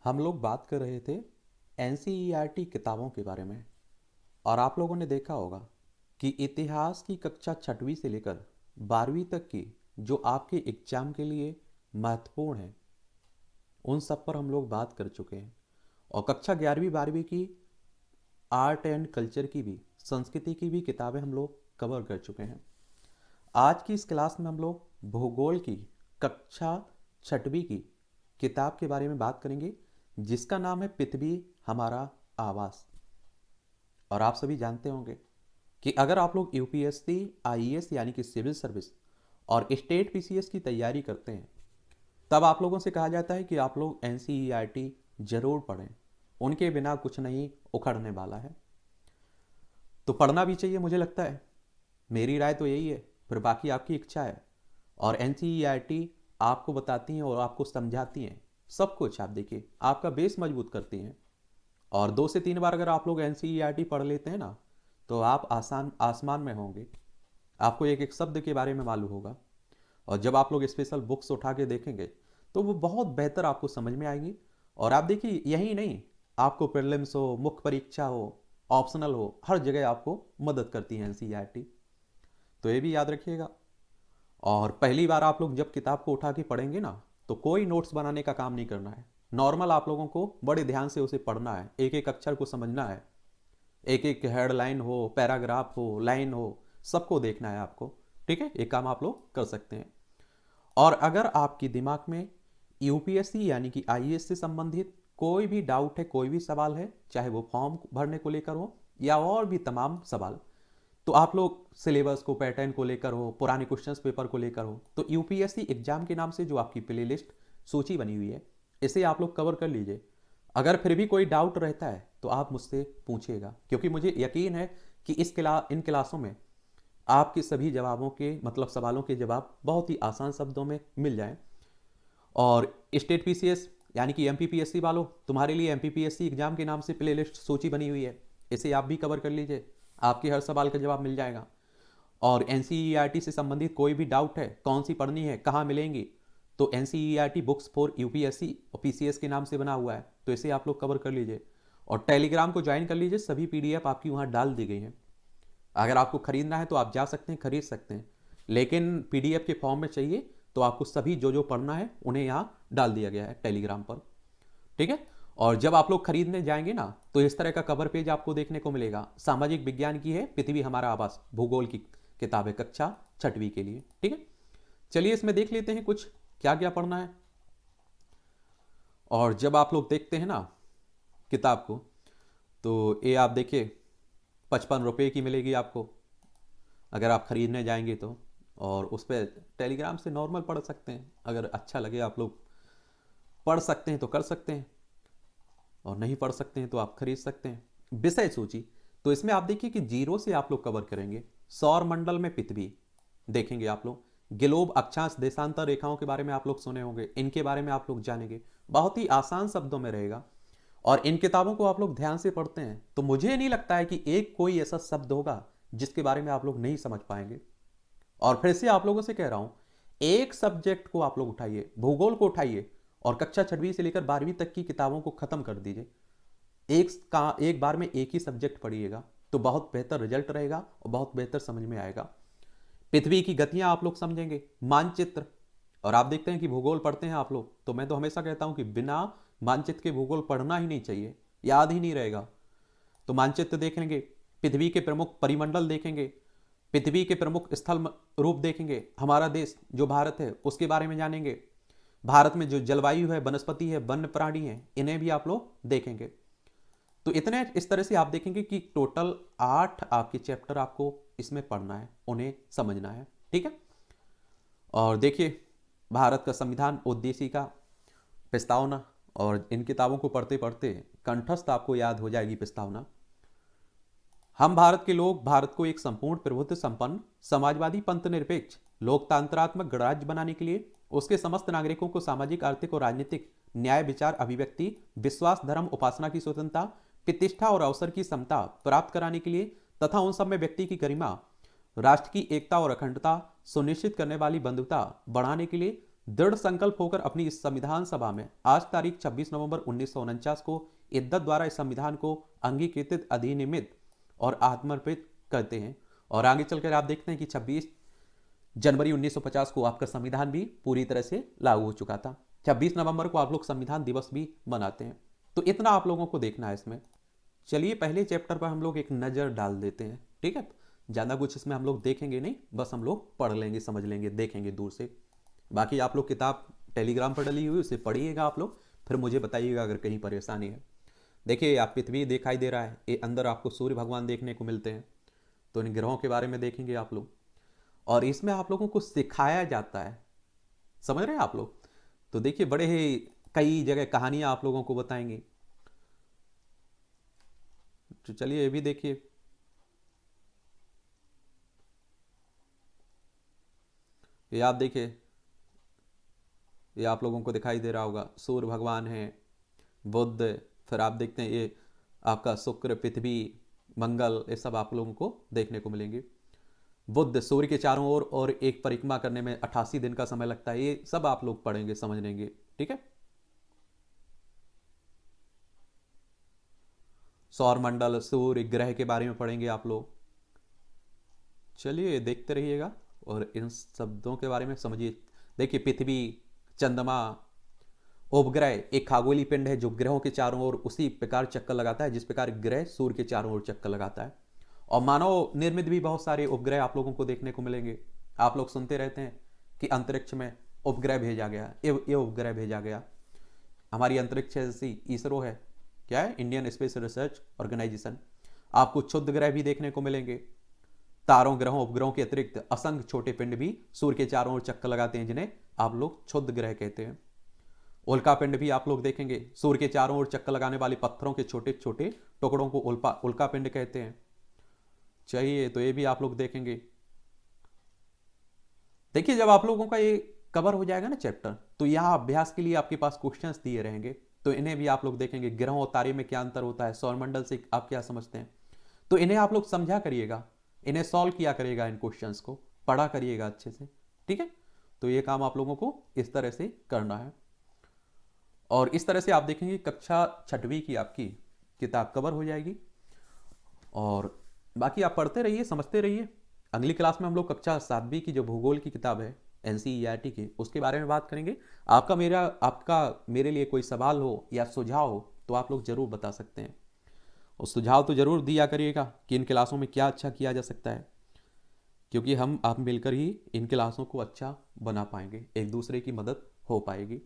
हम लोग बात कर रहे थे एनसीईआरटी किताबों के बारे में। और आप लोगों ने देखा होगा कि इतिहास की कक्षा छठवीं से लेकर 12वीं तक की जो आपके एग्जाम के लिए महत्वपूर्ण है, उन सब पर हम लोग बात कर चुके हैं। और कक्षा 11वीं 12वीं की आर्ट एंड कल्चर की भी, संस्कृति की भी किताबें हम लोग कवर कर चुके हैं। आज की इस क्लास में हम लोग भूगोल की कक्षा छठवीं की किताब के बारे में बात करेंगे, जिसका नाम है पृथ्वी हमारा आवास। और आप सभी जानते होंगे कि अगर आप लोग यूपीएससी, आईएएस यानी कि सिविल सर्विस और स्टेट पीसीएस की तैयारी करते हैं, तब आप लोगों से कहा जाता है कि आप लोग एनसीईआरटी जरूर पढ़ें, उनके बिना कुछ नहीं उखड़ने वाला है। तो पढ़ना भी चाहिए, मुझे लगता है, मेरी राय तो यही है, फिर बाकी आपकी इच्छा है। और एनसीईआरटी आपको बताती हैं और आपको समझाती हैं सब कुछ। आप देखिए, आपका बेस मजबूत करती हैं। और 2 से 3 बार अगर आप लोग एनसीईआरटी पढ़ लेते हैं ना, तो आप आसान आसमान में होंगे। आपको एक एक शब्द के बारे में मालूम होगा। और जब आप लोग स्पेशल बुक्स उठा के देखेंगे तो वो बहुत बेहतर आपको समझ में आएंगी। और आप देखिए, यही नहीं, आपको प्रीलिम्स हो, मुख्य परीक्षा हो, ऑप्शनल हो, हर जगह आपको मदद करती है एनसीईआरटी। तो ये भी याद रखिएगा। और पहली बार आप लोग जब किताब को उठा के पढ़ेंगे ना, तो कोई नोट्स बनाने का काम नहीं करना है। नॉर्मल आप लोगों को बड़े ध्यान से उसे पढ़ना है, एक एक अक्षर को समझना है, एक एक हेडलाइन हो, पैराग्राफ हो, लाइन हो, सबको देखना है आपको। ठीक है, एक काम आप लोग कर सकते हैं। और अगर आपकी दिमाग में यूपीएससी यानी कि आईएएस से संबंधित कोई भी डाउट है, कोई भी सवाल है, चाहे वो फॉर्म भरने को लेकर हो या और भी तमाम सवाल, तो आप लोग सिलेबस को, पैटर्न को लेकर हो, पुराने क्वेश्चंस पेपर को लेकर हो, तो यूपीएससी एग्जाम के नाम से जो आपकी प्लेलिस्ट सूची बनी हुई है, इसे आप लोग कवर कर लीजिए। अगर फिर भी कोई डाउट रहता है तो आप मुझसे पूछिएगा, क्योंकि मुझे यकीन है कि इन क्लासों में आपके सभी जवाबों के, मतलब सवालों के जवाब बहुत ही आसान शब्दों में मिल जाएं। और स्टेट पीसीएस यानी कि एमपीपीएससी वालों, तुम्हारे लिए एमपीपीएससी एग्जाम के नाम से प्लेलिस्ट सूची बनी हुई है, इसे आप भी कवर कर लीजिए, आपके हर सवाल का जवाब मिल जाएगा। और एनसीईआरटी से संबंधित कोई भी डाउट है, कौन सी पढ़नी है, कहाँ मिलेंगी, तो एनसीईआरटी बुक्स फॉर यूपीएससी और पीसीएस के नाम से बना हुआ है, तो इसे आप लोग कवर कर लीजिए। और टेलीग्राम को ज्वाइन कर लीजिए, सभी पीडीएफ आपकी वहाँ डाल दी गई हैं। अगर आपको खरीदना है तो आप जा सकते हैं, खरीद सकते हैं, लेकिन पीडीएफ के फॉर्म में चाहिए तो आपको सभी जो जो पढ़ना है उन्हें यहाँ डाल दिया गया है टेलीग्राम पर। ठीक है। और जब आप लोग खरीदने जाएंगे ना, तो इस तरह का कवर पेज आपको देखने को मिलेगा। सामाजिक विज्ञान की है, पृथ्वी हमारा आवास, भूगोल की किताब है कक्षा छठवीं के लिए। ठीक है, चलिए इसमें देख लेते हैं कुछ क्या क्या पढ़ना है। और जब आप लोग देखते हैं ना किताब को, तो ये आप देखिए 55 रुपये की मिलेगी आपको अगर आप खरीदने जाएंगे तो। और उस पर टेलीग्राम से नॉर्मल पढ़ सकते हैं, अगर अच्छा लगे आप लोग पढ़ सकते हैं तो कर सकते हैं, और नहीं पढ़ सकते हैं तो आप खरीद सकते हैं। विषय सूची, तो इसमें आप देखिए कि 0 से आप लोग कवर करेंगे। सौर मंडल में पृथ्वी देखेंगे आप लोग। ग्लोब, अक्षांश, देशांतर रेखाओं के बारे में आप लोग सुने होंगे, इनके बारे में आप लोग जानेंगे। बहुत ही आसान शब्दों में रहेगा। और इन किताबों को आप लोग ध्यान से पढ़ते हैं तो मुझे नहीं लगता है कि एक कोई ऐसा शब्द होगा जिसके बारे में आप लोग नहीं समझ पाएंगे। और फिर से आप लोगों से कह रहा हूं, एक सब्जेक्ट को आप लोग उठाइए, भूगोल को उठाइए, और कक्षा छठवीं से लेकर 12वीं तक की किताबों को खत्म कर दीजिए। एक बार में एक ही सब्जेक्ट पढ़िएगा तो बहुत बेहतर रिजल्ट रहेगा और बहुत बेहतर समझ में आएगा। पृथ्वी की गतियां आप लोग समझेंगे, मानचित्र। और आप देखते हैं कि भूगोल पढ़ते हैं आप लोग, तो मैं तो हमेशा कहता हूं कि बिना मानचित्र के भूगोल पढ़ना ही नहीं चाहिए, याद ही नहीं रहेगा। तो मानचित्र देखेंगे, पृथ्वी के प्रमुख परिमंडल देखेंगे, पृथ्वी के प्रमुख स्थल रूप देखेंगे, हमारा देश जो भारत है उसके बारे में जानेंगे, भारत में जो जलवायु है, वनस्पति है, वन्य प्राणी है, इन्हें भी आप लोग देखेंगे। तो इतने इस तरह से आप देखेंगे कि टोटल 8 आपके चैप्टर आपको इसमें पढ़ना है, उन्हें समझना है। ठीक है। और देखिए, भारत का संविधान, उद्देशिका, प्रस्तावना, और इन किताबों को पढ़ते पढ़ते कंठस्थ आपको याद हो जाएगी प्रस्तावना। हम भारत के लोग भारत को एक संपूर्ण प्रभुत्व संपन्न समाजवादी पंथ निरपेक्ष लोकतंत्रात्मक गणराज्य बनाने के लिए उसके समस्त नागरिकों को सामाजिक, आर्थिक और राजनीतिक न्याय, विचार, अभिव्यक्ति, विश्वास, धर्म, उपासना की स्वतंत्रता, प्रतिष्ठा और अवसर की समता प्राप्त कराने के लिए तथा उन सब में व्यक्ति की गरिमा, राष्ट्र की एकता और अखंडता सुनिश्चित करने वाली बंधुता बढ़ाने के लिए दृढ़ संकल्प होकर अपनी इस संविधान सभा में आज तारीख 26 नवंबर 1949 को इद्दत द्वारा इस संविधान को अंगीकृत, अधिनियमित और आत्मर्पित करते हैं। और आगे चलकर आप देखते हैं कि 26 जनवरी 1950 को आपका संविधान भी पूरी तरह से लागू हो चुका था। 26 नवंबर को आप लोग संविधान दिवस भी मनाते हैं। तो इतना आप लोगों को देखना है इसमें। चलिए पहले चैप्टर पर हम लोग एक नज़र डाल देते हैं, ठीक है। ज़्यादा कुछ इसमें हम लोग देखेंगे नहीं, बस हम लोग पढ़ लेंगे, समझ लेंगे, देखेंगे दूर से। बाकी आप लोग किताब टेलीग्राम पर डली हुई उसे पढ़िएगा आप लोग, फिर मुझे बताइएगा अगर कहीं परेशानी है। देखिए आप पृथ्वी दिखाई दे रहा है, ये अंदर आपको सूर्य भगवान देखने को मिलते हैं। तो इन ग्रहों के बारे में देखेंगे आप लोग, और इसमें आप लोगों को सिखाया जाता है, समझ रहे हैं आप लोग। तो देखिए बड़े ही कई जगह कहानियां आप लोगों को बताएंगे। तो चलिए ये भी देखिए, ये आप देखिए, ये आप लोगों को दिखाई दे रहा होगा, सूर्य भगवान है, बुध, फिर आप देखते हैं ये आपका शुक्र, पृथ्वी, मंगल, ये सब आप लोगों को देखने को मिलेंगे। बुध सूर्य के चारों ओर और एक परिक्रमा करने में 88 दिन का समय लगता है। ये सब आप लोग पढ़ेंगे, समझ लेंगे, ठीक है। सौर मंडल, सूर्य ग्रह के बारे में पढ़ेंगे आप लोग। चलिए देखते रहिएगा और इन शब्दों के बारे में समझिए। देखिए पृथ्वी, चंद्रमा, उपग्रह एक खगोलीय पिंड है जो ग्रहों के चारों ओर उसी प्रकार चक्कर लगाता है जिस प्रकार ग्रह सूर्य के चारों ओर चक्कर लगाता है। और मानव निर्मित भी बहुत सारे उपग्रह आप लोगों को देखने को मिलेंगे। आप लोग सुनते रहते हैं कि अंतरिक्ष में उपग्रह भेजा गया, ये उपग्रह भेजा गया। हमारी अंतरिक्ष एजेंसी इसरो है, क्या है, इंडियन स्पेस रिसर्च ऑर्गेनाइजेशन। आपको क्षुद्र ग्रह भी देखने को मिलेंगे। तारों, ग्रहों, उपग्रहों के अतिरिक्त असंख्य छोटे पिंड भी सूर्य के चारों ओर चक्कर लगाते हैं जिन्हें आप लोग क्षुद्र ग्रह कहते हैं। उल्का पिंड भी आप लोग देखेंगे। सूर्य के चारों ओर चक्कर लगाने वाले पत्थरों के छोटे छोटे टुकड़ों को उल्का पिंड कहते हैं। चाहिए तो ये भी आप लोग देखेंगे। देखिए जब आप लोगों का ये कवर हो जाएगा ना चैप्टर, तो यहाँ अभ्यास के लिए आपके पास क्वेश्चंस दिए रहेंगे, तो इन्हें भी आप लोग देखेंगे। ग्रहों और तारे में क्या अंतर होता है, सौरमंडल से आप क्या समझते हैं, तो इन्हें आप लोग समझा करिएगा, इन्हें सॉल्व किया करिएगा, इन क्वेश्चंस को पढ़ा करिएगा अच्छे से, ठीक है। तो ये काम आप लोगों को इस तरह से करना है। और इस तरह से आप देखेंगे कक्षा 6वीं की आपकी किताब कवर हो जाएगी। और बाकी आप पढ़ते रहिए, समझते रहिए। अगली क्लास में हम लोग कक्षा 7वीं की जो भूगोल की किताब है NCERT की, उसके बारे में बात करेंगे। आपका मेरे लिए कोई सवाल हो या सुझाव हो तो आप लोग ज़रूर बता सकते हैं, और सुझाव तो ज़रूर दिया करिएगा कि इन क्लासों में क्या अच्छा किया जा सकता है, क्योंकि हम आप मिलकर ही इन क्लासों को अच्छा बना पाएंगे, एक दूसरे की मदद हो पाएगी।